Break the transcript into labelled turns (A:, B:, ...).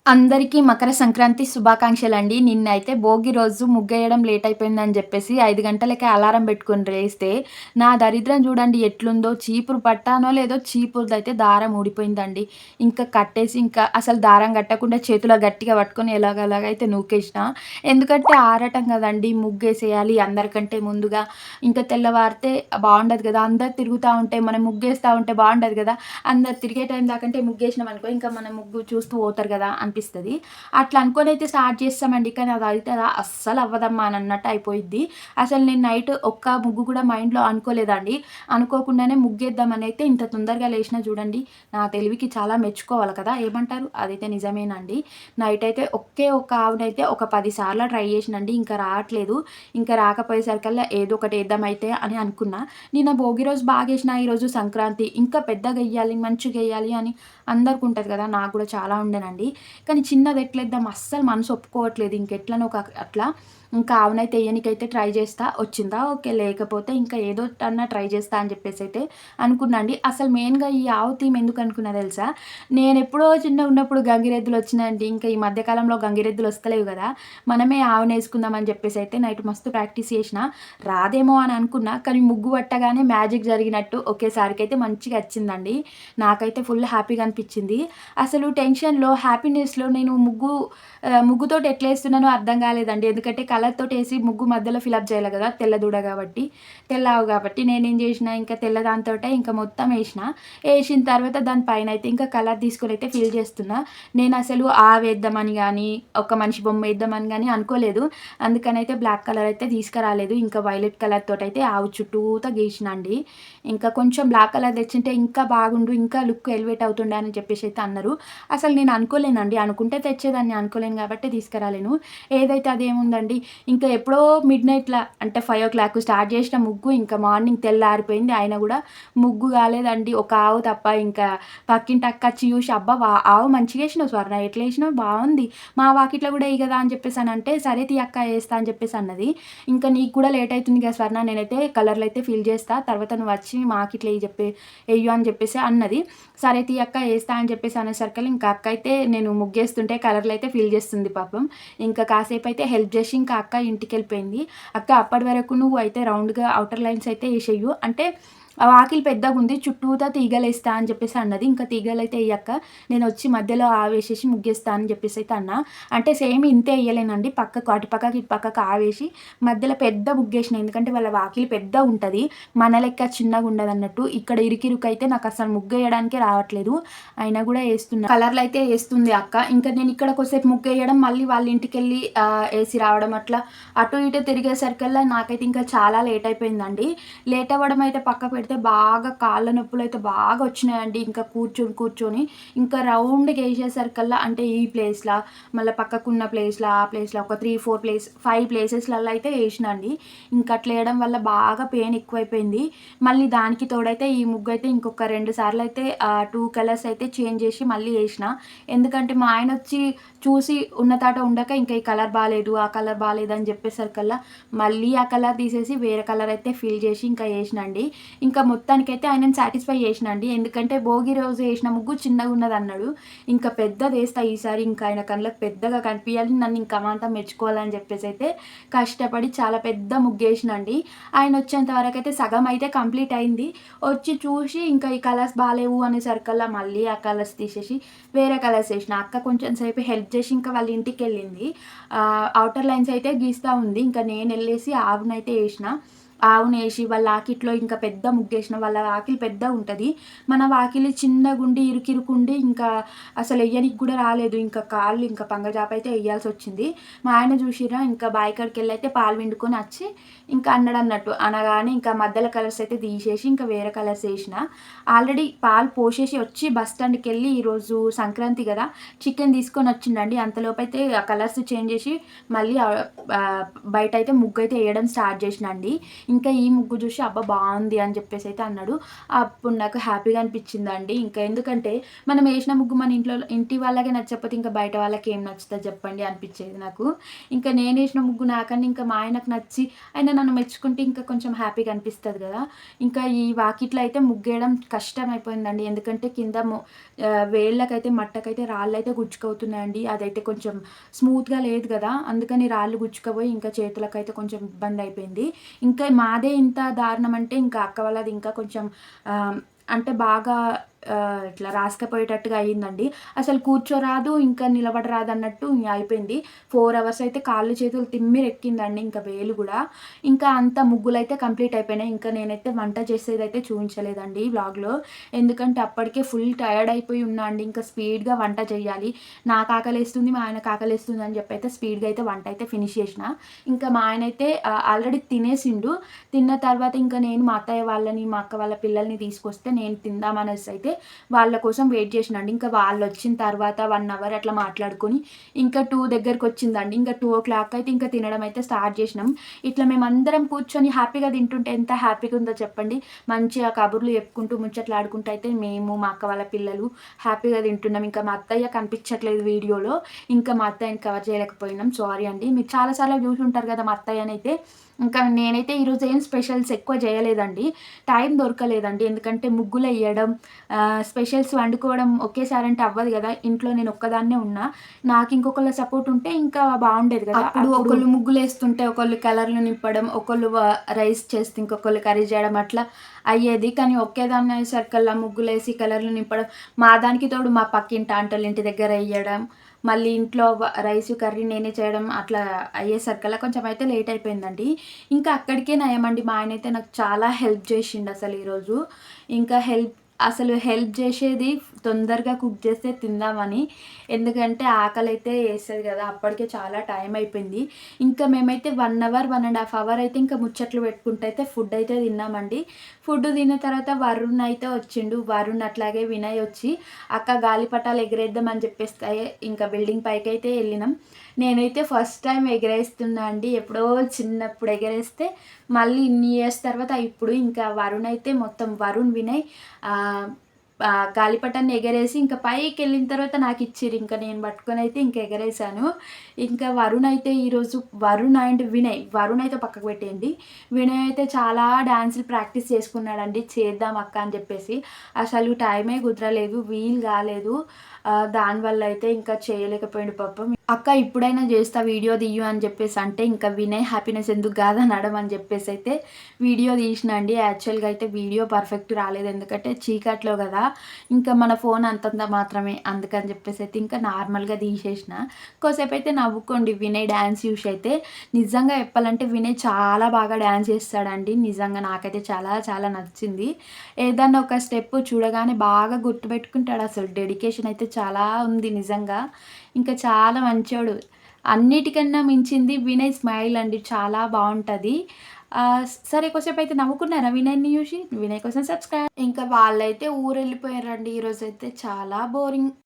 A: అందరికీ మకర సంక్రాంతి శుభాకాంక్షలండి. నిన్నైతే భోగి రోజు ముగ్గేయడం లేట్ అయిపోయిందని జెప్పేసి 5 గంటలకే అలారం బెట్టుకొని లేస్తే, నా దరిద్రం జూడండి ఎట్లుందో చీపురు పట్టానో లేదో చీపురుదయితే దారం ఊడిపోయిందండి. ఇంకా కట్టేసి ఇంకా అసలు దారం గట్టకుండా చేతిలో గట్టిగా పట్టుకొని ఎలాగోలాగైతే నూకేసినా. ఎందుకంటే ఆరటం గదండీ! ముగ్గేసేయాలి అందరికంటే ముందుగా. ఇంకా తెల్లవారితే బావుండదు గదా! అందరూ తిరుగుతా ఉంటే మనం ముగ్గేస్తా ఉంటే బావుండదు గదా! అందరు తిరిగే టైం దాకంటే ముగ్గేసినామనుకో ఇంకా మన ముగ్గు చూస్తూ పోతారు గదా! అనిపిస్తది. అట్లా అనుకోనైతే స్టార్ట్ చేస్తామండి. కానీ అదయితదా? అస్సలు అవ్వదమ్మా అని అన్నట్టు అయిపోయిద్ది. అసలు నేను నైట్ ఒక్క ముగ్గు కూడా మైండ్‌లో అనుకోలేదండి. అనుకోకుండానే ముగ్గేద్దామనైతే ఇంత తొందరగా లేషినా చూడండి. నా తెలివికి చాలా మెచ్చుకోవాలి కదా! ఏమంటారు? అదైతే నిజమేనండి. నైట్ అయితే ఒకే ఒక్క ఆవునైతే ఒక 10 సార్లు ట్రై చేసినండి. ఇంకా రావట్లేదు. ఇంకా రాకపోయేసరికల్లా ఏదో ఒకటి ఏద్దామైతే అని అనుకున్నా. నిన్న భోగి రోజు బాగేసినా, ఈరోజు సంక్రాంతి ఇంకా పెద్దగెయ్యాలి, మంచిగెయ్యాలి అని అందరికుంటది గదా! నాకు గూడా చాలా ఉండేనండి. కానీ చిన్నది ఎట్లేద్దాం అస్సలు మనసు ఒప్పుకోవట్లేదు. ఇంకెట్లనో అట్లా ఇంకా ఆవునైతే ఎయ్యనీకైతే ట్రై చేస్తా. వచ్చిందా ఓకే. లేకపోతే ఇంకా ఏదోటన్నా ట్రై చేస్తా అని చెప్పేసైతే అనుకున్నా అండి. అసలు మెయిన్‌గా ఈ ఆవు థీమ్ ఎందుకనుకున్నా తెలుసా? నేనెప్పుడో చిన్నగున్నప్పుడు గంగిరెద్దులొచ్చినాయండి. ఇంకా ఈ మధ్య కాలంలో గంగిరెద్దులొస్తలేవు గదా! మనమే ఆవునేసుకుందాం అని చెప్పేసైతే నైట్ మస్తు ప్రాక్టీస్ చేషినా. రాదేమో అని అనుకున్నా. కానీ ముగ్గు పట్టగానే మ్యాజిక్ జరిగినట్టు ఒకేసారికైతే మంచిగా అచ్చిందండి. నాకైతే ఫుల్ హ్యాపీగా అనిపిచ్చింది. అసలు టెన్షన్‌లో, హ్యాపీనెస్‌లో నేను ముగ్గుతోటి ఎట్లేస్తున్నానో అర్థం కాలేదండి. ఎందుకంటే కలర్ తోటేసి ముగ్గు మధ్యలో ఫిలప్ చేయాలి గదా! తెల్ల దూడ గాబట్టి, తెల్ల ఆవు గాబట్టి నేనేం జేషినా ఇంకా తెల్ల దానితోటే ఇంకా మొత్తం ఏషినా. ఏషిన తర్వాత దాని పైనైతే ఇంకా కలర్ తీసుకొనైతే ఫిల్ చేస్తున్నా. నేనసలు ఆవేద్దామని గానీ, ఒక మనిషి బొమ్మ ఏద్దామని గానీ అనుకోలేదు. అందుకనైతే బ్లాక్ కలర్ అయితే తీసుకురాలేదు. ఇంకా వైలెట్ కలర్ తోటైతే ఆవు చుట్టూతా గీషినా అండి. ఇంకా కొంచెం బ్లాక్ కలర్ తెచ్చుంటే ఇంకా బాగుండు, ఇంకా లుక్ ఎలివేట్ అవుతుండే అని చెప్పేసైతే అన్నారు. అసలు నేను అనుకోలేనండి. అనుకుంటే తెచ్చేదాన్ని. అనుకోలేను గాబట్టే తీసుకురాలేను. ఏదైతే అదేముందండి. ఇంకా ఎప్పుడో మిడ్‌నైట్‌ల అంటే 5:00 స్టార్ట్ చేసిన ముగ్గు ఇంకా మార్నింగ్ తెల్లారిపోయింది. అయినా గూడా ముగ్గు కాలేదండి. ఒక ఆవు తప్ప. ఇంకా పక్కింటి అక్కచ్చి చూసి "అబ్బా! ఆవు మంచిగేసినావు స్వర్ణ ఎట్లేసినావు బావుంది. మా వాకిట్లో గూడా ఎయి గదా!" అని చెప్పేసనంటే, "సరే తీ అక్క ఏస్తా" అని చెప్పేసి అన్నది. ఇంకా "నీకు కూడా లేట్ అయితుంది కదా స్వర్ణ నేనైతే కలర్‌లయితే ఫిల్ చేస్తా. తర్వాత నువ్వొచ్చి మా వాకిట్లో ఎయ్యు" అని చెప్పేసి అన్నది. సరే తీ అక్క ఏస్తా అని చెప్పేసి అనేసరికల్లా ఇంకా అక్క అయితే నేను ముగ్గేస్తుంటే కలర్‌లయితే ఫిల్ చేస్తుంది పాపం. ఇంకా కాసేపయితే హెల్ప్ జేసి ఇంకా అక్క ఇంటికెళ్ళిపోయింది. "అక్క అప్పటి వరకు నువ్వు అయితే రౌండ్‌గా ఔటర్ లైన్స్ అయితే ఏసేయు. అంటే ఆ వాకిలి పెద్దగుంది. చుట్టూతా తీగలేస్తా" అని చెప్పేసి అన్నది. ఇంకా తీగలయితే ఎయక్క. నేనొచ్చి మధ్యలో ఆవేసేసి ముగ్గేస్తా అని చెప్పేసయితే అన్నా. అంటే సేమ్ ఇంతే ఎయలేనండి. పక్కకు అటుపక్కకి, ఇటుపక్కకి ఆవేసి మధ్యలో పెద్ద ముగ్గేసిన. ఎందుకంటే వాళ్ళ వాకిలి పెద్దగుంటది. మన లెక్క చిన్నగుండదన్నట్టు. ఇక్కడ ఇరుకిరుకైతే నాకసలు ముగ్గేయడానికే రావట్లేదు. అయినా గూడా ఏస్తున్నా. కలర్‌లయితే ఏస్తుంది అక్క. ఇంకా నేనిక్కడ కొద్దిసేపు ముగ్గేయడం, మళ్ళీ వాళ్ళ ఇంటికెళ్ళి ఏసి రావడం అట్లా అటు ఇటు తిరిగేసరికల్లా నాకైతే ఇంకా చాలా లేట్ అయిపోయిందండి. లేట్ అవ్వడం అయితే పక్కకు పెడితే బాగా కాళ్ళ నొప్పులైతే బాగా వచ్చినాయండి. ఇంకా కూర్చొని, కూర్చొని ఇంకా రౌండ్‌గా ఏసేసరికల్లా అంటే ఈ ప్లేస్‌లా, మళ్ళా పక్కకున్న ప్లేస్‌లా, ఆ ప్లేస్‌లా ఒక 5 ప్లేసెస్‌లల్లో అయితే ఏసినా అండి. ఇంక అట్లా ఏయడం వల్ల బాగా పెయిన్ ఎక్కువైపోయింది. మళ్ళీ దానికి తోడైతే ఈ ముగ్గయితే ఇంకొక 2 సార్లయితే 2 కలర్స్ అయితే చేంజ్ చేసి మళ్ళీ ఏసిన. ఎందుకంటే మా ఆయనొచ్చి చూసి ఉన్న తాట ఉండక ఇంకా ఈ కలర్ బాలేదు, ఆ కలర్ బాలేదని చెప్పేసరికల్లా మళ్ళీ ఆ కలర్ తీసేసి వేరే కలర్ అయితే ఫిల్ చేసి ఇంకా ఏసినా అండి. ఇంకా మొత్తానికైతే ఆయనని సాటిస్ఫై చేసినా అండి. ఎందుకంటే భోగి రోజు ఏసిన ముగ్గు చిన్నగున్నదన్నాడు. ఇంకా పెద్దదేస్తా ఈసారి ఇంకా ఆయన కళ్ళకి పెద్దగా కనిపియాలి. నన్ను ఇంకా అమాంతం మెచ్చుకోవాలని చెప్పేసైతే కష్టపడి చాలా పెద్ద ముగ్గేసినా అండి. ఆయనొచ్చేంత వరకైతే సగం అయితే కంప్లీట్ అయింది. వచ్చి చూసి ఇంకా ఈ కలర్స్ బాలేవు అనేసరికల్లా మళ్ళీ ఆ కలర్స్ తీసేసి వేరే కలర్స్ ఏసిన. అక్క కొంచెం సేపు హెల్ప్ చేసి ఇంకా వాళ్ళ ఇంటికెళ్ళింది. ఔటర్ లైన్స్ అయితే గీస్తా ఉంది. ఇంకా నేనెళ్ళేసి ఆవునైతే ఏసిన. ఆవునేసి వాళ్ళ ఆకిట్లో ఇంకా పెద్ద ముగ్గేసిన. వాళ్ళ వాకిలి పెద్దగుంటది. మన వాకిలి చిన్నగుండి, ఇరుకిరుకుండి ఇంకా అసలెయ్యనీకి గూడా రాలేదు. ఇంకా కాళ్ళు ఇంకా పంగజాపైతే ఎయ్యాల్సొచ్చింది. మా ఆయన జూషిర్రా ఇంకా బాయి కాడికెళ్ళైతే పాలు పిండుకొని అచ్చి ఇంకా అన్నాడన్నట్టు. అనగానే ఇంకా మధ్యలో కలర్స్ అయితే తీసేసి ఇంకా వేరే కలర్స్ ఏసిన. ఆల్రెడీ పాలు పోసేసి వచ్చి బస్ స్టాండ్‌కెళ్ళి ఈరోజు సంక్రాంతి గదా! చికెన్ తీసుకొనొచ్చిండండి. అంతలోపైతే ఆ కలర్స్ చేంజ్ జేసి మళ్ళీ బయటైతే ముగ్గైతే ఎయడం స్టార్ట్ జేసినా అండి. ఇంకా ఈ ముగ్గు చూసి అబ్బా బాగుంది అని చెప్పేసి అయితే అన్నాడు. అప్పుడు నాకు హ్యాపీగా అనిపించిందండి. ఇంకా ఎందుకంటే మనం వేసిన ముగ్గు మన ఇంటి వాళ్ళకే నచ్చకపోతే ఇంకా బయట వాళ్ళకి ఏం నచ్చుతుంది చెప్పండి అనిపించేది నాకు. ఇంకా నేను వేసిన ముగ్గు నాకన్నా ఇంకా మా ఆయనకు నచ్చి ఆయన నన్ను మెచ్చుకుంటే ఇంకా కొంచెం హ్యాపీగా అనిపిస్తుంది కదా. ఇంకా ఈ వాకిట్లో అయితే ముగ్గేయడం కష్టం అయిపోయిందండి. ఎందుకంటే కింద వేళ్ళకైతే మట్టకైతే రాళ్ళైతే గుచ్చుకవుతున్నాయండి. అదైతే కొంచెం స్మూత్‌గా లేదు కదా. అందుకని రాళ్ళు గుచ్చుకపోయి ఇంకా చేతులకైతే కొంచెం ఇబ్బంది అయిపోయింది. ఇంకా మాదే ఇంత దారుణం అంటే ఇంకా అక్క వాళ్ళది ఇంకా కొంచెం అంటే బాగా ఇట్లా రాసుకపోయేటట్టుగా అయిందండి. అసలు కూర్చోరాదు, ఇంకా నిలబడరాదు అన్నట్టు ఇంగ అయిపోయింది. 4 అవర్స్ అయితే కాళ్ళు చేతులు తిమ్మిరెక్కిందండి. ఇంకా వేలు గూడా. ఇంకా అంత ముగ్గులైతే కంప్లీట్ అయిపోయినాయి. ఇంకా నేనైతే వంట చేసేదైతే చూయించలేదండి వ్లాగ్‌లో. ఎందుకంటే అప్పటికే ఫుల్ టయర్డ్ అయిపోయి ఉన్నా అండి. ఇంకా స్పీడ్‌గా వంట చేయాలి. నాకు ఆకలేస్తుంది, మా ఆయనకు ఆకలేస్తుంది అని చెప్పి అయితే స్పీడ్‌గా అయితే వంట అయితే ఫినిష్ చేసిన. ఇంకా మా ఆయనైతే ఆల్రెడీ తినేసిండు. తిన్న తర్వాత ఇంకా నేను మా అత్తయ్య వాళ్ళని, మా అక్క వాళ్ళ పిల్లల్ని తీసుకొస్తే నేను తిందామనేసి అయితే వాళ్ళ కోసం వెయిట్ చేసినండి. ఇంకా వాళ్ళొచ్చిన తర్వాత 1 అవర్ అట్లా మాట్లాడుకొని ఇంకా 2 దగ్గరకొచ్చిందండి. ఇంకా 2:00 అయితే ఇంకా తినడం అయితే స్టార్ట్ చేసినాం. ఇట్లా మేమందరం కూర్చొని హ్యాపీగా తింటుంటే ఎంత హ్యాపీగా ఉందో చెప్పండి. మంచిగా కబుర్లు చెప్పుకుంటూ, ముచ్చట్లాడుకుంటూ అయితే మేము, మా అక్క వాళ్ళ పిల్లలు హ్యాపీగా తింటున్నాం. ఇంకా మా అత్తయ్య కనిపించట్లేదు వీడియోలో. ఇంకా మా అత్తయ్యని కవర్ చేయలేకపోయినాం. సారీ అండి. మీరు చాలా సార్లు చూసుంటారు కదా మా అత్తయ్యనైతే. ఇంకా నేనైతే ఈరోజు ఏం స్పెషల్స్ ఎక్కువ చేయలేదండి. టైం దొరకలేదండి. ఎందుకంటే ముగ్గులెయ్యడం, స్పెషల్స్ వండుకోవడం ఒకేసారంటే అవ్వదు గదా. ఇంట్లో నేను ఒక్కదాన్నే ఉన్నా. నాకు ఇంకొకళ్ళ సపోర్ట్ ఉంటే ఇంకా బావుండేది గదా. అప్పుడు ఒకళ్ళు ముగ్గులేస్తుంటే, ఒకళ్ళు కలర్లు నింపడం, ఒకళ్ళు రైస్ చేస్తే ఇంకొకళ్ళు కర్రీ చేయడం అట్లా అయ్యేది. కానీ ఒకేదాన్ని అయ్యేసరికల్లా ముగ్గులేసి కలర్లు నింపడం, మా దానికి తోడు మా పక్కింటి ఆంటోళ్ళ ఇంటి దగ్గర ఎయ్యడం, మళ్ళీ ఇంట్లో రైసు, కర్రీ నేనే చేయడం అట్లా అయ్యేసరికల్లా కొంచెం అయితే లేట్ అయిపోయిందండి. ఇంకా అక్కడికే నయమండి. మా ఆయనైతే నాకు చాలా హెల్ప్ చేసిండసలు ఈరోజు. ఇంకా అసలు హెల్ప్ చేసేది తొందరగా కుక్ చేస్తే తిందామని. ఎందుకంటే ఆకలైతే యేస్తది గదా. అప్పటికే చాలా టైం అయిపోయింది. ఇంకా మేమైతే 1 అవర్, 1 ½ అవర్ అయితే ఇంకా ముచ్చట్లు పెట్టుకుంటూ అయితే ఫుడ్ అయితే తిన్నామండి. ఫుడ్ తిన్న తర్వాత వరుణ్ అయితే వచ్చిండు. వరుణ్ అట్లాగే వినయ్ వచ్చి అక్క గాలిపటాలు ఎగిరేద్దాం అని చెప్పేస్తే ఇంకా బిల్డింగ్ పైకైతే ఎళ్ళినాం. నేనైతే ఫస్ట్ టైం ఎగరేస్తున్నా అండి. ఎప్పుడో చిన్నప్పుడు ఎగరేస్తే మళ్ళీ ఇన్ని ఇయర్స్ తర్వాత ఇప్పుడు ఇంకా వరుణ్ అయితే మొత్తం వరుణ్, వినయ్ గాలిపటాన్ని ఎగరేసి ఇంకా పైకెళ్ళిన తర్వాత నాకిచ్చిర్రు. ఇంకా నేను పట్టుకొనైతే ఇంక ఎగరేసాను. ఇంకా వరుణ్ అయితే ఈరోజు వరుణ్ అండ్ వినయ్, వరుణ్ అయితే పక్కకు పెట్టేయండి. వినయ్ అయితే చాలా డాన్సులు ప్రాక్టీస్ చేసుకున్నాడండి. చేద్దాం అక్క అని చెప్పేసి. అసలు టైమే కుదరలేదు, వీలు కాలేదు. దానివల్ల అయితే ఇంకా చేయలేకపోయిండు పాపం. అక్క ఇప్పుడైనా చేస్తా వీడియో తీయు అని చెప్పేసి అంటే ఇంకా వినయ్ హ్యాపీనెస్ ఎందుకు కాదనడం అని చెప్పేసి అయితే వీడియో తీసిన అండి. యాక్చువల్‌గా అయితే వీడియో పర్ఫెక్ట్ రాలేదు. ఎందుకంటే చీకట్లో కదా. ఇంకా మన ఫోన్ అంతంత మాత్రమే. అందుకని చెప్పేసి అయితే ఇంకా నార్మల్‌గా తీసేసిన. కోసేపు అయితే నవ్వుకోండి వినయ్ డాన్స్ చూసి అయితే. నిజంగా చెప్పాలంటే వినయ్ చాలా బాగా డాన్స్ చేస్తాడండి. నిజంగా నాకైతే చాలా చాలా నచ్చింది. ఏదన్నా ఒక స్టెప్ చూడగానే బాగా గుర్తుపెట్టుకుంటాడు. అసలు డెడికేషన్ అయితే చాలా ఉంది నిజంగా. ఇంకా చాలా మంచోడు. అన్నిటికన్నా మించింది వినయ్ స్మైల్ అండి. చాలా బావుంటది. సరే కొద్దిసేపయితే నవ్వుకున్నారా వినయ్‌ని జూసి? వినయ్ కోసం సబ్స్క్రైబ్. ఇంకా వాళ్ళైతే ఊరెళ్ళిపోయారండి ఈరోజైతే. చాలా బోరింగ్.